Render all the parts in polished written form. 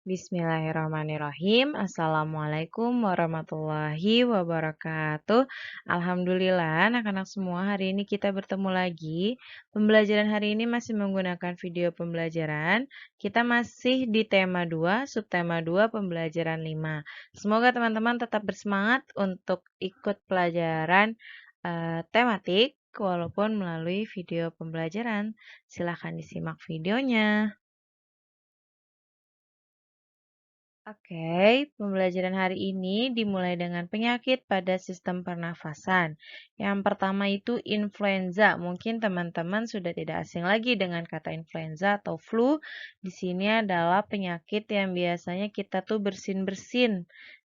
Bismillahirrahmanirrahim. Assalamualaikum warahmatullahi wabarakatuh. Alhamdulillah, anak-anak semua, hari ini kita bertemu lagi. Pembelajaran hari ini masih menggunakan video pembelajaran. Kita masih di tema 2, subtema 2, pembelajaran 5. Semoga teman-teman tetap bersemangat untuk ikut pelajaran tematik walaupun melalui video pembelajaran. Silahkan disimak videonya. Oke, pembelajaran hari ini dimulai dengan penyakit pada sistem pernafasan. Yang pertama itu influenza. Mungkin teman-teman sudah tidak asing lagi dengan kata influenza atau flu. Di sini adalah penyakit yang biasanya kita tuh bersin-bersin.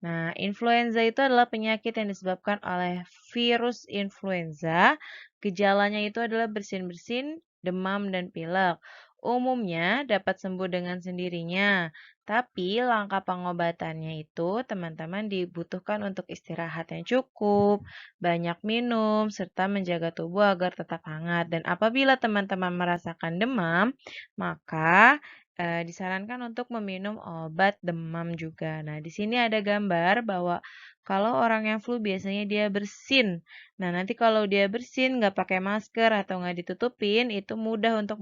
Nah, influenza itu adalah penyakit yang disebabkan oleh virus influenza. Gejalanya itu adalah bersin-bersin, demam, dan pilek. Umumnya dapat sembuh dengan sendirinya. Tapi langkah pengobatannya itu teman-teman dibutuhkan untuk istirahat yang cukup, banyak minum, serta menjaga tubuh agar tetap hangat. Dan apabila teman-teman merasakan demam, maka disarankan untuk meminum obat demam juga. Nah, di sini ada gambar bahwa kalau orang yang flu biasanya dia bersin. Nah, nanti kalau dia bersin nggak pakai masker atau nggak ditutupin, itu mudah untuk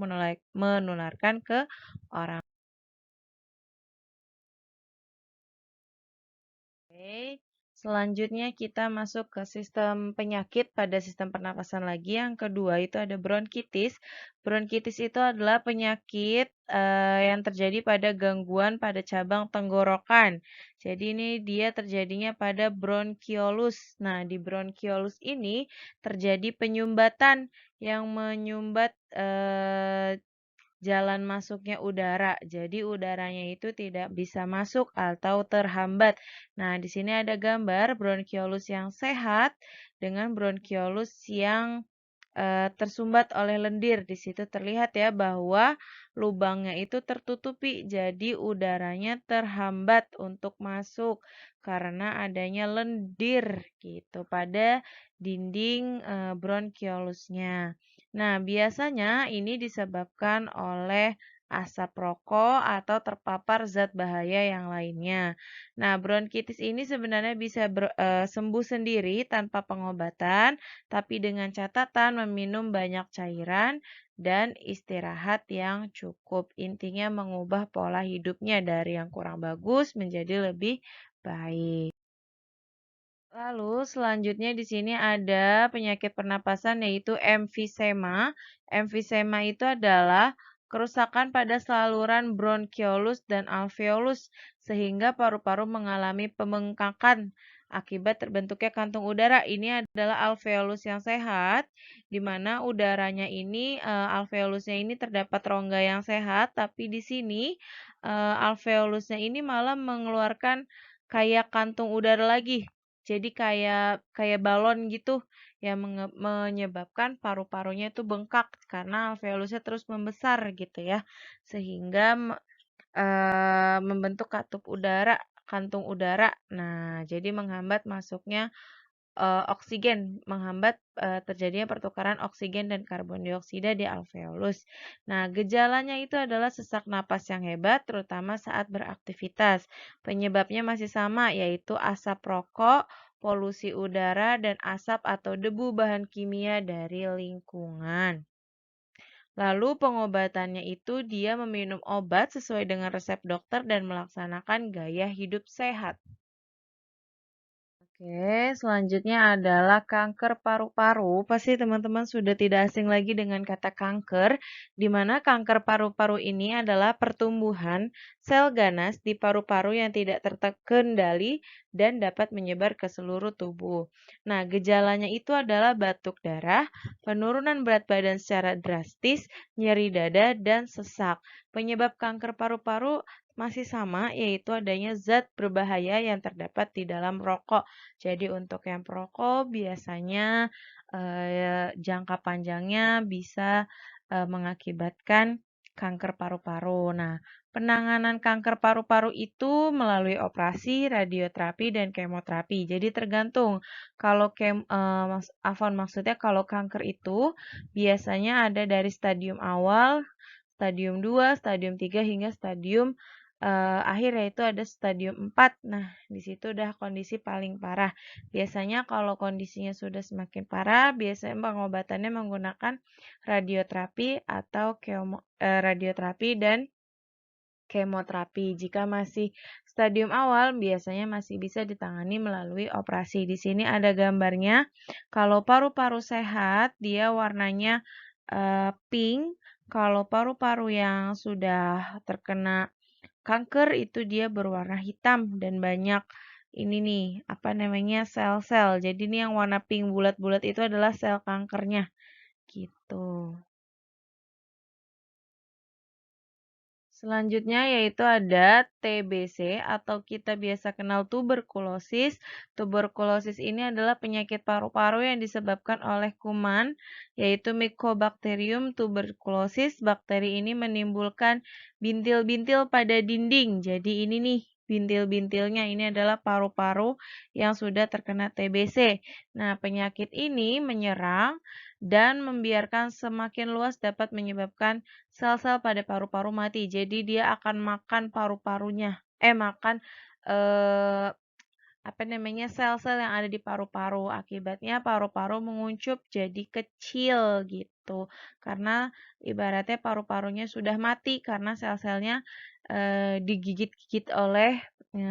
menularkan ke orang. Oke, selanjutnya kita masuk ke sistem penyakit pada sistem pernapasan lagi. Yang kedua itu ada bronkitis. Bronkitis itu adalah penyakit yang terjadi pada gangguan pada cabang tenggorokan. Jadi ini dia terjadinya pada bronkiolus. Nah, di bronkiolus ini terjadi penyumbatan yang menyumbat jalan masuknya udara. Jadi udaranya itu tidak bisa masuk atau terhambat. Nah, di sini ada gambar bronkiolus yang sehat dengan bronkiolus yang tersumbat oleh lendir. Di situ terlihat ya bahwa lubangnya itu tertutupi, jadi udaranya terhambat untuk masuk karena adanya lendir gitu pada dinding bronkiolusnya. Nah, biasanya ini disebabkan oleh asap rokok atau terpapar zat bahaya yang lainnya. Nah, bronkitis ini sebenarnya bisa sembuh sendiri tanpa pengobatan, tapi dengan catatan meminum banyak cairan dan istirahat yang cukup. Intinya mengubah pola hidupnya dari yang kurang bagus menjadi lebih baik. Lalu selanjutnya di sini ada penyakit pernapasan yaitu emfisema. Emfisema itu adalah kerusakan pada saluran bronkiolus dan alveolus sehingga paru-paru mengalami pembengkakan akibat terbentuknya kantung udara. Ini adalah alveolus yang sehat di mana udaranya ini alveolusnya ini terdapat rongga yang sehat, tapi di sini alveolusnya ini malah mengeluarkan kayak kantung udara lagi. Jadi kayak kayak balon gitu yang menyebabkan paru-parunya itu bengkak karena alveolusnya terus membesar gitu ya. Sehingga membentuk kantung udara. Nah, jadi menghambat masuknya oksigen, menghambat terjadinya pertukaran oksigen dan karbon dioksida di alveolus. Nah, gejalanya itu adalah sesak napas yang hebat, terutama saat beraktivitas. Penyebabnya masih sama, yaitu asap rokok, polusi udara, dan asap atau debu bahan kimia dari lingkungan. Lalu pengobatannya itu dia meminum obat sesuai dengan resep dokter dan melaksanakan gaya hidup sehat. Oke, selanjutnya adalah kanker paru-paru. Pasti teman-teman sudah tidak asing lagi dengan kata kanker, di mana kanker paru-paru ini adalah pertumbuhan sel ganas di paru-paru yang tidak terkendali dan dapat menyebar ke seluruh tubuh. Nah, gejalanya itu adalah batuk darah, penurunan berat badan secara drastis, nyeri dada, dan sesak. Penyebab kanker paru-paru masih sama, yaitu adanya zat berbahaya yang terdapat di dalam rokok. Jadi untuk yang perokok biasanya jangka panjangnya bisa mengakibatkan kanker paru-paru. Nah, penanganan kanker paru-paru itu melalui operasi, radioterapi, dan kemoterapi. Jadi tergantung kalau Afwan maksudnya kalau kanker itu biasanya ada dari stadium awal, stadium 2, stadium 3 hingga stadium akhir yaitu ada stadium 4. Nah, di situ udah kondisi paling parah. Biasanya kalau kondisinya sudah semakin parah, biasanya pengobatannya menggunakan radioterapi atau radioterapi dan kemoterapi. Jika masih stadium awal, biasanya masih bisa ditangani melalui operasi. Di sini ada gambarnya. Kalau paru-paru sehat, dia warnanya pink. Kalau paru-paru yang sudah terkena kanker itu dia berwarna hitam dan banyak ini nih, apa namanya, sel-sel. Jadi ini yang warna pink bulat-bulat itu adalah sel kankernya gitu. Selanjutnya yaitu ada TBC atau kita biasa kenal tuberkulosis. Tuberkulosis ini adalah penyakit paru-paru yang disebabkan oleh kuman, yaitu Mycobacterium tuberculosis. Bakteri ini menimbulkan bintil-bintil pada dinding. Jadi ini nih bintil-bintilnya ini adalah paru-paru yang sudah terkena TBC. Nah, penyakit ini menyerang dan membiarkan semakin luas dapat menyebabkan sel-sel pada paru-paru mati. Jadi dia akan makan paru-parunya. Makan eh, apa namanya sel-sel yang ada di paru-paru. Akibatnya paru-paru menguncup jadi kecil gitu. Karena ibaratnya paru-parunya sudah mati karena sel-selnya digigit-gigit oleh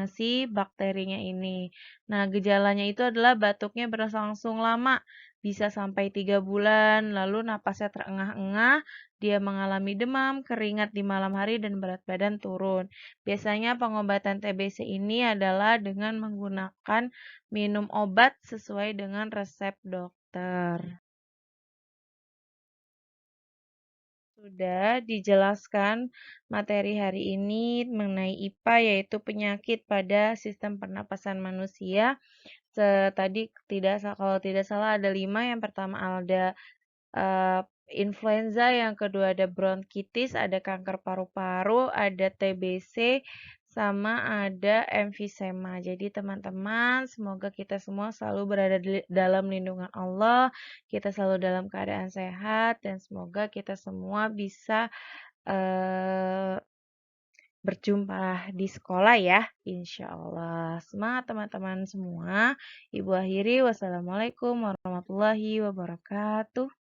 si bakterinya ini. Nah, gejalanya itu adalah batuknya berlangsung lama, bisa sampai 3 bulan, lalu napasnya terengah-engah, dia mengalami demam, keringat di malam hari, dan berat badan turun. Biasanya pengobatan TBC ini adalah dengan menggunakan minum obat sesuai dengan resep dokter. Sudah dijelaskan materi hari ini mengenai IPA yaitu penyakit pada sistem pernapasan manusia. Tadi kalau tidak salah ada 5. Yang pertama ada influenza, yang kedua ada bronkitis, ada kanker paru-paru, ada TBC, sama ada emfisema. Jadi teman-teman, semoga kita semua selalu berada dalam lindungan Allah, kita selalu dalam keadaan sehat, dan semoga kita semua bisa eh, berjumpa di sekolah ya, insya Allah. Semangat teman-teman semua. Ibu akhiri, wassalamualaikum warahmatullahi wabarakatuh.